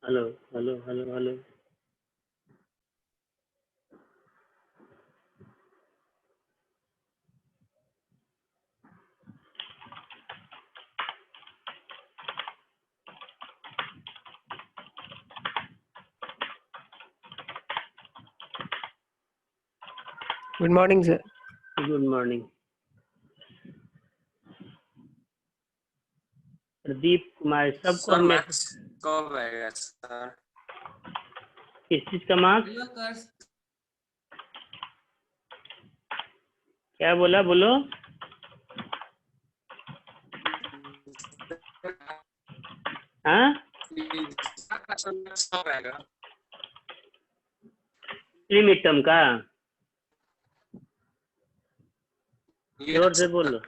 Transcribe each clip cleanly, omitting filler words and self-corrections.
Hello hello hello hello. Good morning sir. Good morning. Pradeep Kumar सबको sir हम marks कब आएगा सर? किस चीज का मार्क्स? क्या बोला बोलो। हाँ कब आएगा? प्री मिड टर्म का जोर Yes, से sir. बोलो।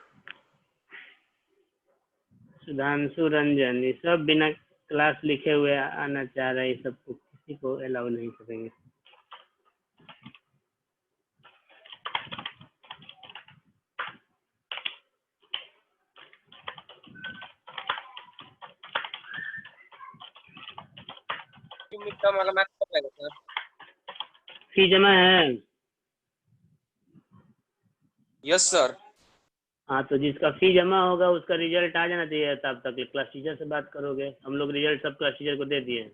सुधांशु रंजन ये सब बिना क्लास लिखे हुए आना चाह रहे हैं, सबको किसी को अलाउ नहीं करेंगे। Midterm वाला मैथ कब आएगा सर? फी जमा है? Yes sir. हाँ तो जिसका फी जमा होगा उसका रिजल्ट आ जाना चाहिए, तब तक क्लास टीचर से बात करोगे। हम लोग रिजल्ट सब क्लास टीचर को दे दिए हैं।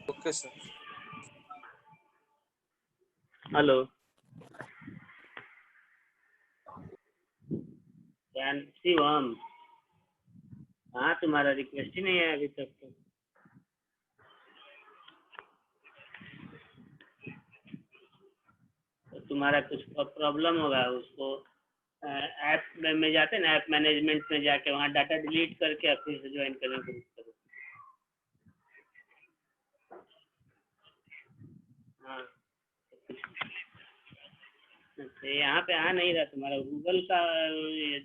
Okay sir. हेलो शिवम, हाँ तुम्हारा रिक्वेस्ट ही नहीं है अभी तक तो। तुम्हारा कुछ प्रॉब्लम होगा, उसको ऐप में जाते हैं ना, ऐप मैनेजमेंट में जाके वहाँ डाटा डिलीट करके फिर से ज्वाइन करना शुरू करो। हाँ यहाँ पे आ नहीं रहा तुम्हारा। गूगल का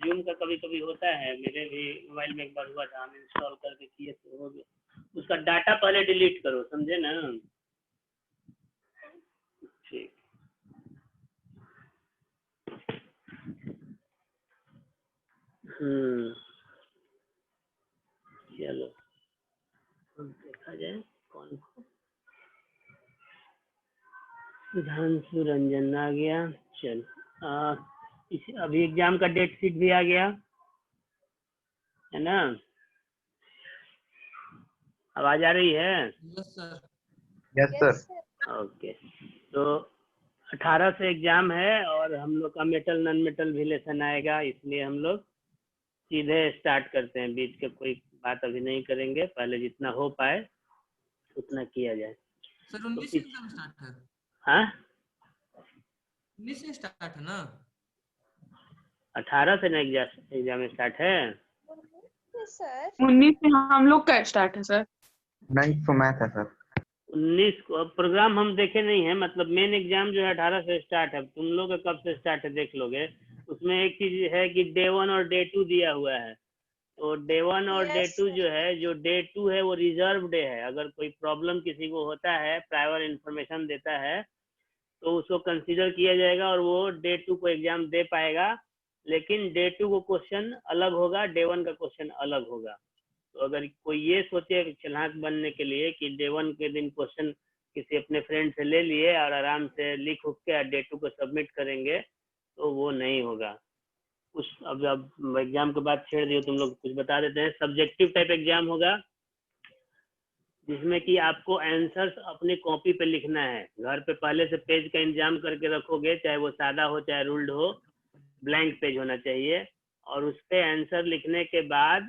जूम का कभी कभी होता है, मेरे भी मोबाइल में एक बार हुआ था, हम इंस्टॉल करके किए तो हो गया। उसका डाटा पहले डिलीट करो, समझे ना। ठीक। चलो देखा जाए कौन को। सुधांशु रंजन आ गया। चल अभी एग्जाम का डेट शीट भी आ गया है ना। आवाज आ रही है? Yes sir. Yes sir. Okay तो 18 से एग्जाम है और हम लोग का मेटल नॉन मेटल भी लेसन आएगा, इसलिए हम लोग सीधे स्टार्ट करते हैं। बीच के कोई बात अभी नहीं करेंगे, पहले जितना हो पाए उतना किया जाए। सर 19 से एग्जाम स्टार्ट है? हाँ 19 से स्टार्ट है ना? 18 से ना एग्जाम स्टार्ट है सर 19 से हम लोग का स्टार्ट है सर। 9 को मैथ है सर। 19 को। अब प्रोग्राम हम देखे नहीं है, मतलब मेन एग्जाम जो है 18 से स्टार्ट है। तुम लोग का कब से स्टार्ट है देख लोगे। उसमें एक चीज है कि डे 1 और डे 2 दिया हुआ है। तो डे 1 और डे 2 जो है, जो डे 2 है वो रिजर्व डे है। अगर कोई प्रॉब्लम किसी को होता है, प्राइवर इंफॉर्मेशन देता है, तो उसको कंसीडर किया जाएगा और वो डे 2 को एग्जाम दे पाएगा। लेकिन डे 2 को क्वेश्चन अलग होगा, डे 1 का क्वेश्चन अलग होगा। तो अगर कोई ये सोचे चालाक बनने के लिए कि डे 1 के दिन क्वेश्चन किसी अपने फ्रेंड से ले लिए और आराम से लिख उख के डे 2 को सबमिट करेंगे, तो वो नहीं होगा। कुछ अब एग्जाम के बाद छेड़ दियो तुम लोग, कुछ बता देते हैं। सब्जेक्टिव टाइप एग्जाम होगा, जिसमें कि आपको आंसर्स अपनी कॉपी पे लिखना है। घर पे पहले से पेज का इंतजाम करके रखोगे, चाहे वो सादा हो चाहे रूल्ड हो, ब्लैंक पेज होना चाहिए। और उस पे आंसर लिखने के बाद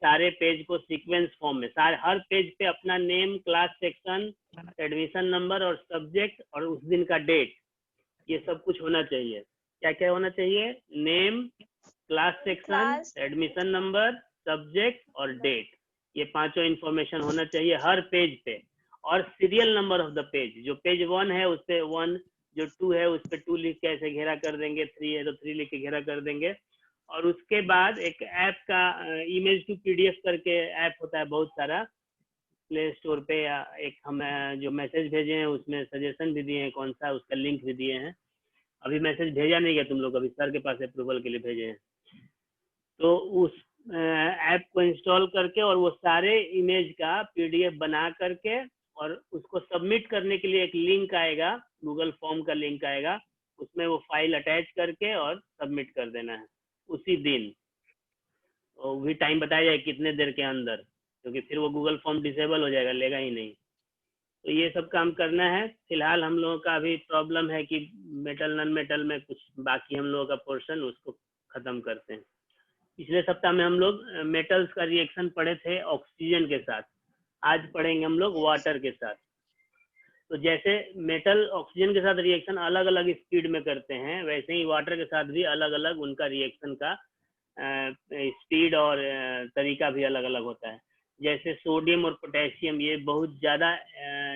सारे पेज को सीक्वेंस फॉर्म में, सारे हर पेज पे अपना name, class section, admission number और सब्जेक्ट और उस दिन का डेट, ये सब कुछ होना चाहिए। क्या क्या होना चाहिए? Name, class section, admission number, subject और डेट, ये पांचों इंफॉर्मेशन होना चाहिए हर पेज पे। और serial number of the page, जो पेज 1 है उस पे 1, जो 2 है उस पे 2 लिख के ऐसे घेरा कर देंगे, 3 है तो 3 लिख के घेरा कर देंगे। और उसके बाद एक ऐप का इमेज टू पीडीएफ करके ऐप होता है बहुत सारा प्ले स्टोर पे, या एक हम जो मैसेज भेजे हैं उसमें सजेशन भी दिए हैं कौन सा, उसका लिंक भी दिए हैं। अभी मैसेज भेजा नहीं गया तुम लोग, अभी सर के पास अप्रूवल के लिए भेजे हैं। तो उस ऐप को इंस्टॉल करके और वो सारे इमेज का पीडीएफ बना करके और उसको सबमिट करने के लिए एक लिंक आएगा, गूगल फॉर्म का लिंक आएगा, उसमें वो फाइल अटैच करके और सबमिट कर देना है उसी दिन। और भी टाइम बताया जाए कितने देर के अंदर, क्योंकि फिर वो गूगल फॉर्म डिसेबल हो जाएगा, लेगा ही नहीं। तो ये सब काम करना है। फिलहाल हम लोगों का अभी प्रॉब्लम है कि मेटल नॉन मेटल में कुछ बाकी हम लोगों का पोर्शन, उसको खत्म करते हैं। पिछले सप्ताह में हम लोग मेटल्स का रिएक्शन पढ़े थे ऑक्सीजन के साथ, आज पढ़ेंगे हम लोग वाटर के साथ। तो जैसे मेटल ऑक्सीजन के साथ रिएक्शन अलग अलग स्पीड में करते हैं, वैसे ही वाटर के साथ भी अलग अलग उनका रिएक्शन का स्पीड और तरीका भी अलग अलग होता है। जैसे सोडियम और पोटेशियम, ये बहुत ज़्यादा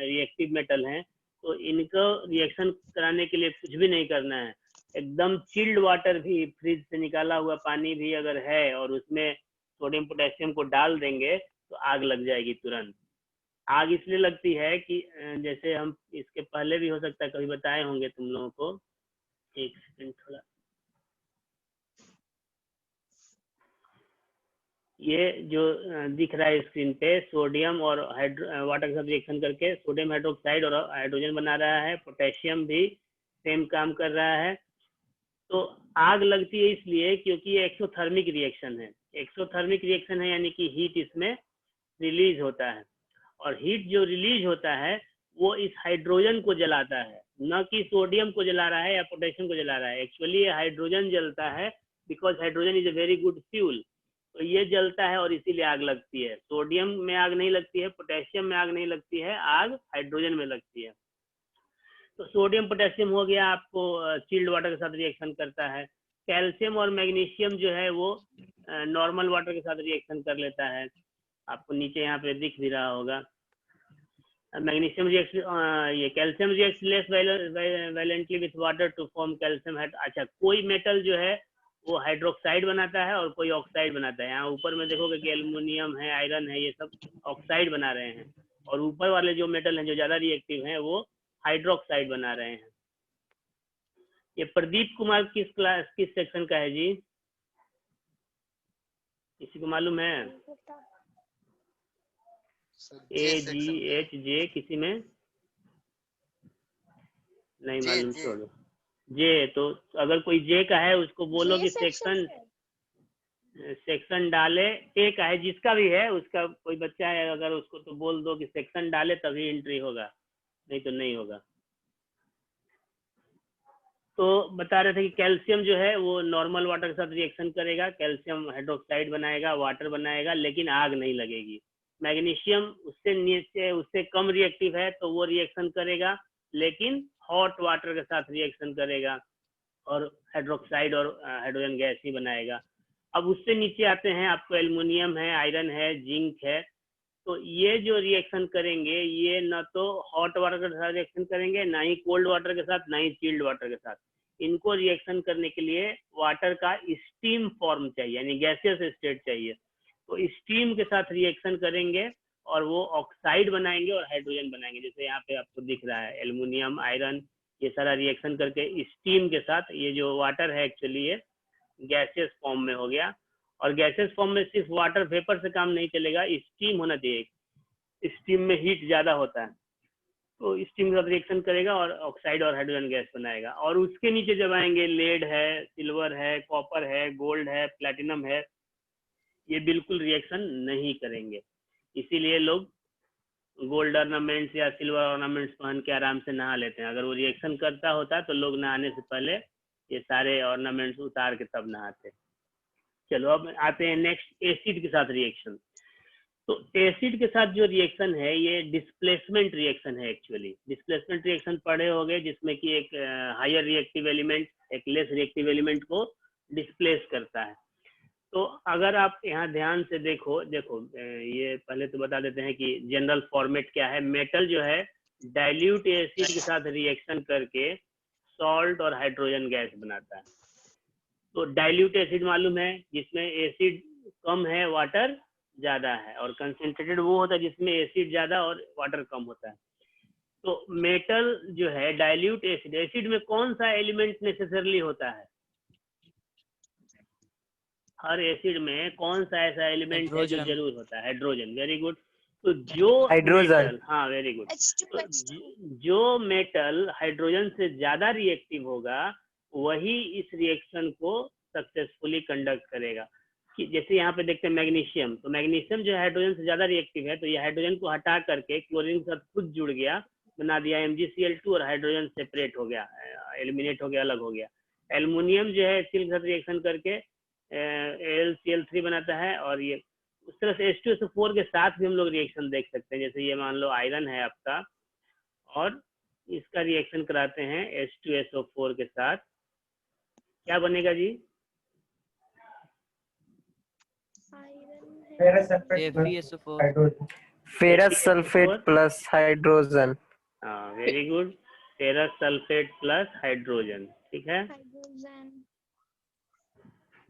रिएक्टिव मेटल हैं, तो इनको रिएक्शन कराने के लिए कुछ भी नहीं करना है। एकदम चिल्ड वाटर भी, फ्रिज से निकाला हुआ पानी भी अगर है और उसमें सोडियम पोटेशियम को डाल देंगे तो आग लग जाएगी तुरंत। आग इसलिए लगती है कि जैसे हम इसके पहले भी हो सकता है कभी बताए होंगे तुम लोगों को। एक सेकंड, थोड़ा ये जो दिख रहा है स्क्रीन पे, सोडियम और वाटर के साथ रिएक्शन करके सोडियम हाइड्रोक्साइड और हाइड्रोजन बना रहा है। पोटेशियम भी सेम काम कर रहा है। तो आग लगती है इसलिए क्योंकि ये एक्सोथर्मिक रिएक्शन है। एक्सोथर्मिक रिएक्शन है यानी कि हीट इसमें रिलीज होता है, और हीट जो रिलीज होता है वो इस हाइड्रोजन को जलाता है, न कि सोडियम को जला रहा है या पोटेशियम को जला रहा है। एक्चुअली ये हाइड्रोजन जलता है, because hydrogen is a very good fuel. तो ये जलता है और इसीलिए आग लगती है। सोडियम में आग नहीं लगती है, पोटेशियम में आग नहीं लगती है, आग हाइड्रोजन में लगती है। तो सोडियम पोटेशियम हो गया, आपको चिल्ड वाटर के साथ रिएक्शन करता है। कैल्शियम और मैग्नीशियम जो है वो नॉर्मल वाटर के साथ रिएक्शन कर लेता है, आपको नीचे यहाँ पे दिख भी रहा होगा। मैग्नीशियम रिएक्ट, ये calcium react less valently with water to form calcium. अच्छा, कोई मेटल जो है वो हाइड्रोक्साइड बनाता है और कोई ऑक्साइड बनाता है। यहाँ ऊपर में देखोगे कि एल्युमिनियम है, आयरन है, ये सब ऑक्साइड बना रहे हैं, और ऊपर वाले जो मेटल हैं जो ज्यादा रिएक्टिव हैं वो हाइड्रोक्साइड बना रहे हैं। ये प्रदीप कुमार किस सेक्शन का है जी, किसी को मालूम है? AGHJ किसी में नहीं मालूम, छोड़ो। जे, तो अगर कोई जे का है उसको बोलो कि सेक्शन डाले। ए का है, जिसका भी है, उसका कोई बच्चा है अगर, उसको तो बोल दो कि सेक्शन डाले, तभी एंट्री होगा, नहीं तो नहीं होगा। तो बता रहे थे कि कैल्शियम जो है वो नॉर्मल वाटर के साथ रिएक्शन करेगा, कैल्शियम हाइड्रोक्साइड बनाएगा, वाटर बनाएगा, लेकिन आग नहीं लगेगी। मैग्नीशियम उससे नीचे, उससे कम रिएक्टिव है, तो वो रिएक्शन करेगा लेकिन हॉट वाटर के साथ रिएक्शन करेगा और हाइड्रोक्साइड और हाइड्रोजन गैस ही बनाएगा। अब उससे नीचे आते हैं, आपको एल्युमिनियम है, आयरन है, जिंक है। तो ये जो रिएक्शन करेंगे, ये ना तो हॉट वाटर के साथ रिएक्शन करेंगे, ना ही कोल्ड वाटर के साथ, ना ही चिल्ड वाटर के साथ। इनको रिएक्शन करने के लिए वाटर का स्टीम फॉर्म चाहिए, यानी गैसियस स्टेट चाहिए। तो स्टीम के साथ रिएक्शन करेंगे और वो ऑक्साइड बनाएंगे और हाइड्रोजन बनाएंगे। जैसे यहाँ पे आपको दिख रहा है एल्युमिनियम, आयरन, ये सारा रिएक्शन करके स्टीम के साथ, ये जो वाटर है एक्चुअली ये गैसियस फॉर्म में हो गया। और गैसियस फॉर्म में सिर्फ वाटर वेपर से काम नहीं चलेगा, स्टीम होना चाहिए। स्टीम में हीट ज्यादा होता है, तो स्टीम के साथ रिएक्शन करेगा और ऑक्साइड और हाइड्रोजन गैस बनाएगा। और उसके नीचे जब आएंगे, लेड है, सिल्वर है, कॉपर है, गोल्ड है, प्लेटिनम है, ये बिल्कुल रिएक्शन नहीं करेंगे। इसीलिए लोग गोल्ड ऑर्नामेंट्स या सिल्वर ऑर्नामेंट्स पहन के आराम से नहा लेते हैं। अगर वो रिएक्शन करता होता तो लोग नहाने से पहले ये सारे ऑर्नामेंट्स उतार के तब नहाते। चलो अब आते हैं नेक्स्ट, एसिड के साथ रिएक्शन। तो एसिड के साथ जो रिएक्शन है ये डिस्प्लेसमेंट रिएक्शन है। एक्चुअली डिस्प्लेसमेंट रिएक्शन पढ़े होंगे, जिसमें कि एक हायर रिएक्टिव एलिमेंट एक लेस रिएक्टिव एलिमेंट को डिस्प्लेस करता है। तो अगर आप यहाँ ध्यान से देखो, ये पहले तो बता देते हैं कि जनरल फॉर्मेट क्या है। मेटल जो है डाइल्यूट एसिड के साथ रिएक्शन करके सॉल्ट और हाइड्रोजन गैस बनाता है। तो डाइल्यूट एसिड मालूम है, जिसमें एसिड कम है, वाटर ज्यादा है, और कंसेंट्रेटेड वो होता है जिसमें एसिड ज्यादा और वाटर कम होता है। तो मेटल जो है डाइल्यूट एसिड, एसिड में कौन सा एलिमेंट नेसेसरली होता है? हर एसिड में कौन सा ऐसा एलिमेंट है जो हाइड्रोजन। जरूर होता है? हाइड्रोजन। Very good. तो जो हाइड्रोजन। मेटल, हाँ वेरी गुड, H2 तो H2 जो मेटल हाइड्रोजन से ज्यादा रिएक्टिव होगा वही इस रिएक्शन को सक्सेसफुली कंडक्ट करेगा। कि जैसे यहाँ पे देखते हैं मैग्नीशियम, तो मैग्नीशियम जो हाइड्रोजन से ज्यादा रिएक्टिव है, तो ये हाइड्रोजन को हटा करके क्लोरीन के साथ खुद जुड़ गया, बना दिया MgCl2 और हाइड्रोजन सेपरेट हो गया, एलिमिनेट हो गया, अलग हो गया। एल्युमिनियम जो है स्टील के साथ रिएक्शन करके AlCl3 बनाता है, और ये उस तरह से H2SO4 के साथ भी हम लोग रिएक्शन देख सकते हैं। जैसे ये मान लो आयरन है आपका, और इसका रिएक्शन कराते हैं H2SO4 के साथ, क्या बनेगा जी? iron है FeSO4। Ferrous sulphate plus hydrogen. हाँ very good, ferrous sulphate plus hydrogen, ठीक है। hydrogen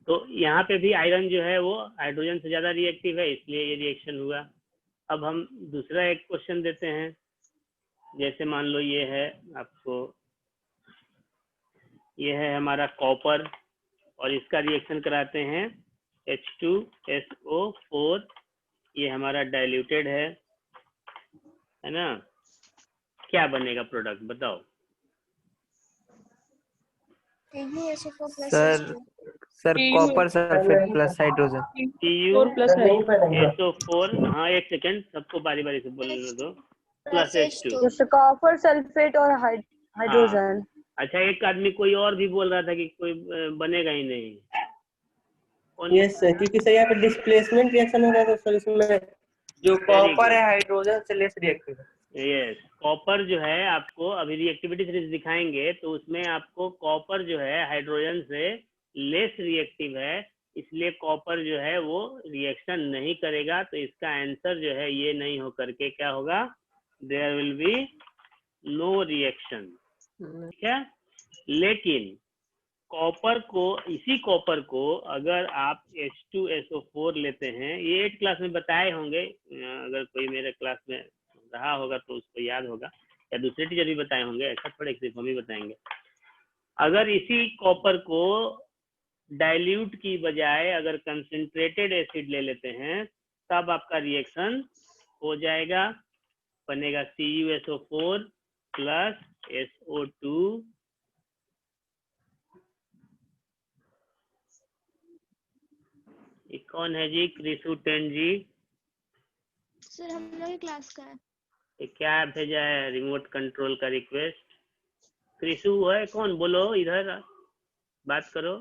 तो यहाँ पे भी आयरन जो है वो हाइड्रोजन से ज्यादा रिएक्टिव है, इसलिए ये रिएक्शन हुआ। अब हम दूसरा एक क्वेश्चन देते हैं। जैसे मान लो ये है आपको, ये है हमारा कॉपर, और इसका रिएक्शन कराते हैं H2SO4, ये हमारा डाइल्यूटेड है ना? क्या बनेगा प्रोडक्ट बताओ? KuSO4 plus sir H2 sir copper sulphate plus hydrogen. CuSO4, हाँ एक सेकेंड, सबको बारी बारी से बोलने दो, प्लस H2। जैसे कॉपर सल्फेट और हाइड्रोजन। अच्छा, एक आदमी कोई और भी बोल रहा था कि कोई बनेगा ही नहीं। यस सर, क्योंकि सर यहाँ पे डिस्प्लेसमेंट रिएक्शन हो रहा है, तो सर इसमें जो कॉपर है हाइड्रोजन से लेस रिएक्टिव है। यस, कॉपर जो है आपको अभी रिएक्टिविटी सीरीज दिखाएंगे, तो उसमें आपको कॉपर जो है हाइड्रोजन से लेस रिएक्टिव है, इसलिए कॉपर जो है वो रिएक्शन नहीं करेगा। तो इसका आंसर जो है ये नहीं हो करके क्या होगा? There will be no reaction, ठीक है। लेकिन कॉपर को, इसी कॉपर को अगर आप H2SO4 लेते हैं, ये 8 क्लास में बताए होंगे, अगर कोई मेरे क्लास में रहा होगा तो उसको याद होगा, या दूसरे टीचर भी बताए होंगे, ऐसा थोड़े सिर्फ हम ही बताएंगे। अगर इसी कॉपर को डाइल्यूट की बजाय अगर कंसंट्रेटेड एसिड ले लेते हैं, तब आपका रिएक्शन हो जाएगा, बनेगा CuSO4 प्लस SO2 ये कौन है जी? क्रिसु 10 जी। सर हम लोग की क्लास का है। ये क्या भेजा है रिमोट कंट्रोल का रिक्वेस्ट? क्रिसु है कौन? बोलो इधर बात करो।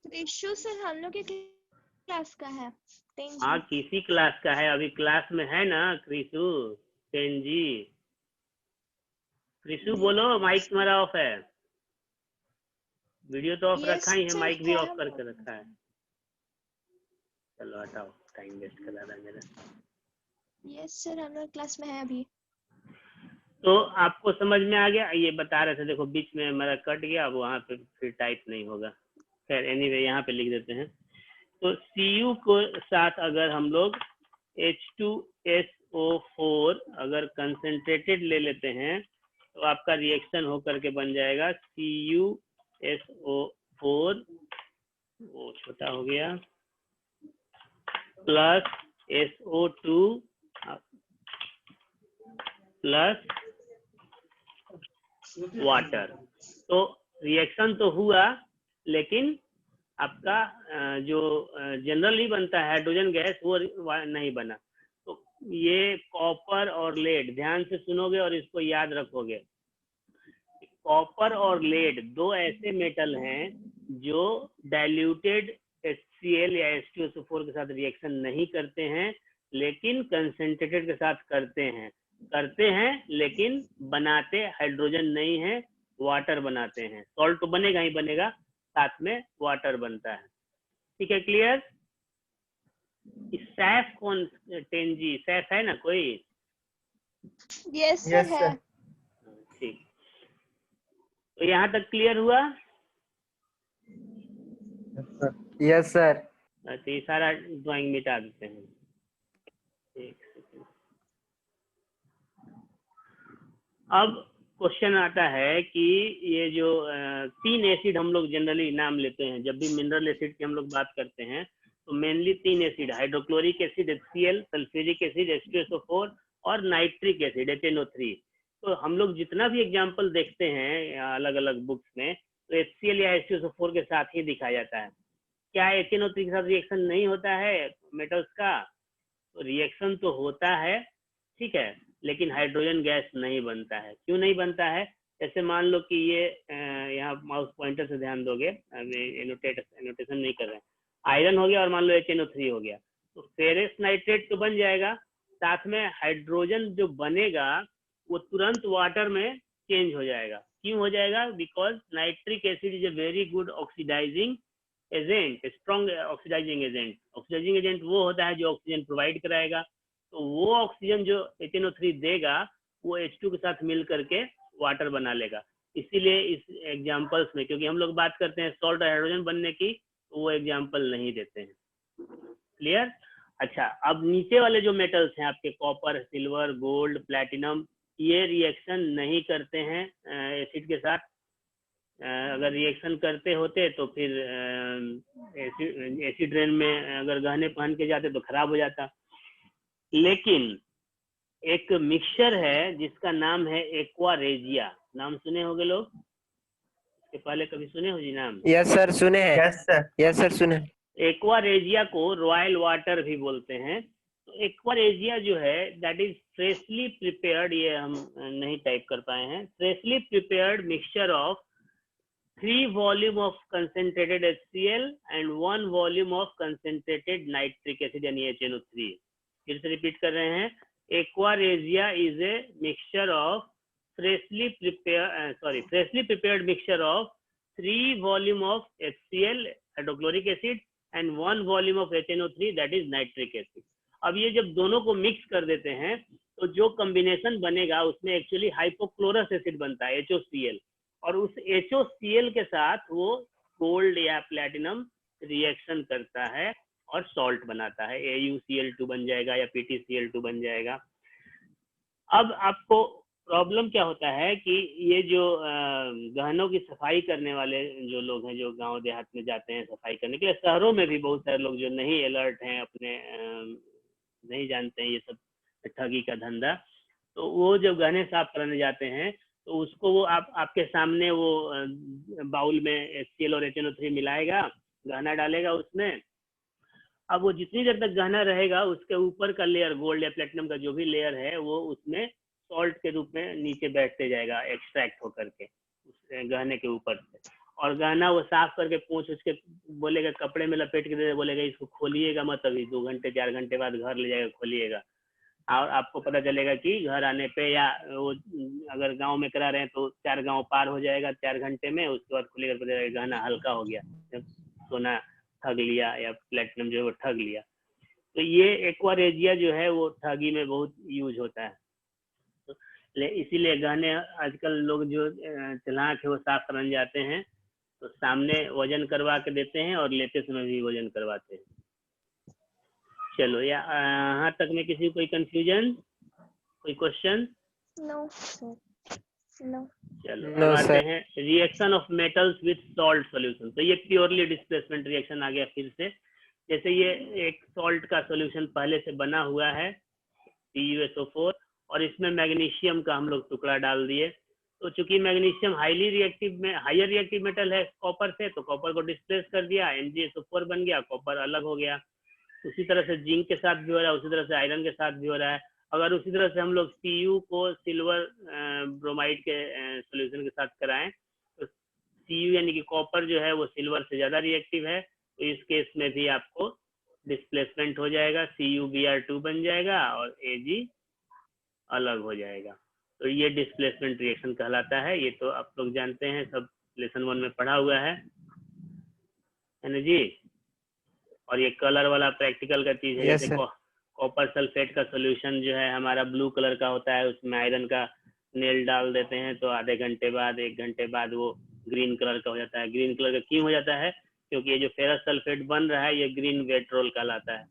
क्रिशु सर हम लोग की क्लास का है। हाँ किसी क्लास का है? अभी क्लास में है ना क्रिसु 10 जी। क्रिसु बोलो, माइक तुम्हारा ऑफ है, वीडियो तो ऑफ रखा ही है, माइक भी ऑफ करके रखा है। चलो हटाओ, टाइम वेस्ट करा रहा है मेरा। यस सर हम लोग क्लास में है अभी। तो आपको समझ में आ गया? ये बता रहे थे, देखो बीच में मेरा कट गया, अब वहां पे फिर टाइप नहीं होगा। खैर एनीवे यहाँ पे लिख देते हैं। तो Cu को साथ अगर हम लोग H2SO4 अगर कंसंट्रेटेड ले लेते हैं, तो आपका रिएक्शन होकर के बन जाएगा CuSO4, वो छोटा हो गया, प्लस SO2 प्लस वाटर। तो रिएक्शन तो हुआ, लेकिन आपका जो जनरली बनता है हाइड्रोजन गैस वो नहीं बना। तो ये कॉपर और लेड, ध्यान से सुनोगे और इसको याद रखोगे। कॉपर और लेड दो ऐसे मेटल हैं जो डाइल्यूटेड HCl या H2SO4 के साथ रिएक्शन नहीं करते हैं, लेकिन कंसंट्रेटेड के साथ करते हैं, लेकिन बनाते हाइड्रोजन नहीं है, वाटर बनाते हैं। सॉल्ट तो बनेगा ही बनेगा, साथ में वाटर बनता है। ठीक है, क्लियर? सैफ कौन? 10 जी सैफ है ना कोई? यस सर है। ठीक, तो यहाँ तक क्लियर हुआ? Yes sir. तो ये सारा ड्राइंग मिटा देते हैं, एक सेकंड। अब क्वेश्चन आता है कि ये जो 3 एसिड हम लोग जनरली नाम लेते हैं, जब भी मिनरल एसिड की हम लोग बात करते हैं तो mainly 3 acid, hydrochloric acid HCl, sulphuric acid H2SO4 और नाइट्रिक एसिड HNO3। तो हम लोग जितना भी एग्जाम्पल देखते हैं अलग अलग बुक्स में, तो HCl या H2SO4 के साथ ही दिखाया जाता है। क्या HNO3 के साथ रिएक्शन नहीं होता है मेटल्स का? तो रिएक्शन तो होता है, ठीक है, लेकिन हाइड्रोजन गैस नहीं बनता है। क्यों नहीं बनता है? जैसे मान लो कि ये यहाँ माउस पॉइंटर से ध्यान दोगे, एनोटेशन नहीं कर रहे हैं, आयरन हो गया और मान लो HNO3 हो गया, तो फेरस नाइट्रेट तो बन जाएगा, साथ में हाइड्रोजन जो बनेगा वो तुरंत वाटर में चेंज हो जाएगा। क्यों हो जाएगा? Because nitric acid is a very good oxidising agent, strong oxidising agent. Oxidising agent वो होता है जो ऑक्सीजन प्रोवाइड कराएगा, तो वो ऑक्सीजन जो HNO3 देगा वो H2 के साथ मिल करके वाटर बना लेगा। इसीलिए इस एग्जाम्पल्स में, क्योंकि हम लोग बात करते हैं सॉल्ट और हाइड्रोजन बनने की, तो वो एग्जाम्पल नहीं देते हैं। क्लियर? अच्छा, अब नीचे वाले जो मेटल्स हैं आपके, कॉपर, सिल्वर, गोल्ड, प्लैटिनम, ये रिएक्शन नहीं करते हैं एसिड के साथ। अगर रिएक्शन करते होते तो फिर एसिड रेन में अगर गहने पहन के जाते तो खराब हो जाता। लेकिन एक मिक्सचर है जिसका नाम है एक्वा रेजिया, नाम सुने होंगे लोग, इसके पहले कभी सुने हो जी नाम? यस सर सुने हैं। Yes sir. यस सर सुने। एक्वा रेजिया को रॉयल वाटर भी बोलते हैं। तो एक्वा रेजिया जो है दैट इज फ्रेशली प्रिपेयर्ड, ये हम नहीं टाइप कर पाए हैं, freshly prepared mixture of 3 volume of concentrated HCl and 1 volume of concentrated nitric acid यानी HNO3। फिर से रिपीट कर रहे हैं, aqua regia is a mixture of freshly prepared mixture of 3 volume of HCl hydrochloric acid and 1 volume of HNO3 that is nitric acid। अब ये जब दोनों को मिक्स कर देते हैं तो जो कॉम्बिनेशन बनेगा उसमें एक्चुअली हाइपोक्लोरस एसिड बनता है HOCl, और उस HOCl के साथ वो गोल्ड या प्लैटिनम रिएक्शन करता है और सॉल्ट बनाता है, AuCl2 बन जाएगा या PtCl2 बन जाएगा। अब आपको प्रॉब्लम क्या होता है कि ये जो गहनों की सफाई करने वाले जो लोग हैं, जो गांव देहात में जाते हैं सफाई करने के लिए, शहरों में भी बहुत सारे लोग जो नहीं अलर्ट हैं, अपने नहीं जानते हैं ये सब ठगी का धंधा, तो वो जब गहने साफ करने जाते हैं तो उसको वो आपके सामने वो बाउल में HCl और HNO3 मिलाएगा, गहना डालेगा उसमें। अब वो जितनी देर तक गहना रहेगा उसके ऊपर का लेयर, गोल्ड या प्लेटिनम का जो भी लेयर है, वो उसमें सॉल्ट के रूप में नीचे बैठते जाएगा, एक्सट्रैक्ट होकर के उस गहने के ऊपर से। और गहना वो साफ करके पोंछ उसके बोलेगा, कपड़े में लपेट के दे, बोलेगा इसको खोलिएगा मत, अभी 2 घंटे 4 घंटे बाद घर ले जाएगा खोलिएगा। और आपको पता चलेगा कि घर आने पे, या वो अगर गांव में करा रहे हैं तो 4 गांव पार हो जाएगा 4 घंटे में, उसके बाद खुलेगा पता चलेगा गहना हल्का हो गया, जब सोना ठग लिया या प्लेटिनम जो है वो ठग लिया। तो ये एक्वा रेजिया जो है वो ठगी में बहुत यूज होता है। इसीलिए गहने आजकल लोग जो चालाक है वो साफ करने जाते हैं तो सामने वजन करवा के देते हैं और लेते समय भी वजन करवाते हैं। चलो, या यहाँ तक में किसी कोई कंफ्यूजन, कोई क्वेश्चन? No sir, no. चलो No, अब आते sir. हैं reaction of metals with salt solution. तो ये प्योरली डिस्प्लेसमेंट रिएक्शन आ गया फिर से। जैसे ये एक सॉल्ट का सॉल्यूशन पहले से बना हुआ है CuSO4, और इसमें मैग्नीशियम का हम लोग टुकड़ा डाल दिए। तो चूंकि मैग्नीशियम हाईली रिएक्टिव में हायर रिएक्टिव मेटल है कॉपर से, तो कॉपर को डिस्प्लेस कर दिया, MgSO4 बन गया, कॉपर अलग हो गया। उसी तरह से जिंक के साथ भी हो रहा है, उसी तरह से आयरन के साथ भी हो रहा है। अगर उसी तरह से हम लोग Cu को सिल्वर ब्रोमाइड के सोल्यूशन के साथ कराएं तो Cu यानी कि कॉपर जो है वो सिल्वर से ज्यादा रिएक्टिव है, तो इस केस में भी आपको डिस्प्लेसमेंट हो जाएगा, CuBr2 बन जाएगा और Ag अलग हो जाएगा। तो ये डिस्प्लेसमेंट रिएक्शन कहलाता है। ये तो आप लोग जानते हैं, सब लेसन 1 में पढ़ा हुआ है ना जी। और ये कलर वाला प्रैक्टिकल का चीज है। Yes, जैसे कॉपर सल्फेट का सॉल्यूशन जो है हमारा ब्लू कलर का होता है, उसमें आयरन का नेल डाल देते हैं तो आधे घंटे बाद 1 घंटे बाद वो ग्रीन कलर का हो जाता है। ग्रीन कलर का क्यों हो जाता है? क्योंकि ये जो फेरस सल्फेट बन रहा है ये ग्रीन वेट्रोल कहलाता है,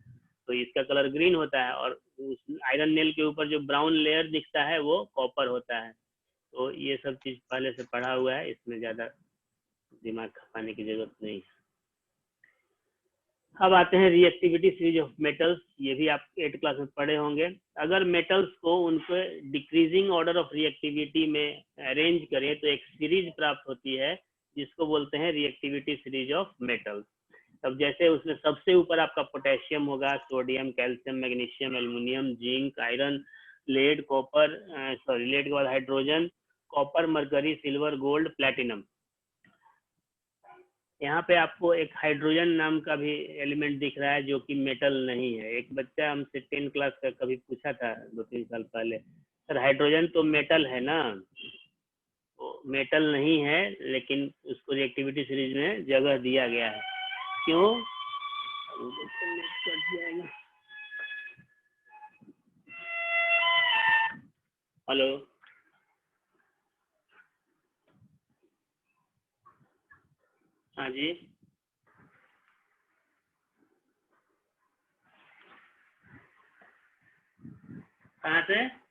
तो इसका कलर ग्रीन होता है। और उस आयरन नेल के ऊपर जो ब्राउन लेयर दिखता है वो कॉपर होता है। तो ये सब चीज पहले से पढ़ा हुआ है, इसमें ज्यादा दिमाग खपाने की जरूरत नहीं है। अब आते हैं रिएक्टिविटी सीरीज ऑफ मेटल्स। ये भी आप 8th क्लास में पढ़े होंगे। अगर मेटल्स को उनके डिक्रीजिंग ऑर्डर ऑफ रिएक्टिविटी में अरेंज करें तो एक सीरीज प्राप्त होती है जिसको बोलते हैं रिएक्टिविटी सीरीज ऑफ मेटल्स। अब जैसे उसमें सबसे ऊपर आपका पोटेशियम होगा, sodium, calcium, magnesium, aluminium, zinc, iron, lead, copper, lead के बाद hydrogen, copper, mercury, silver, gold, platinum. यहाँ पे आपको एक हाइड्रोजन नाम का भी एलिमेंट दिख रहा है जो कि मेटल नहीं है। एक बच्चा हमसे 10 क्लास का कभी पूछा था 2-3 साल पहले, सर हाइड्रोजन तो मेटल है ना? तो मेटल नहीं है, लेकिन उसको रिएक्टिविटी सीरीज में जगह दिया गया है। क्यों? कट जाएगा। हेलो, हाँ जी, कहाँ से?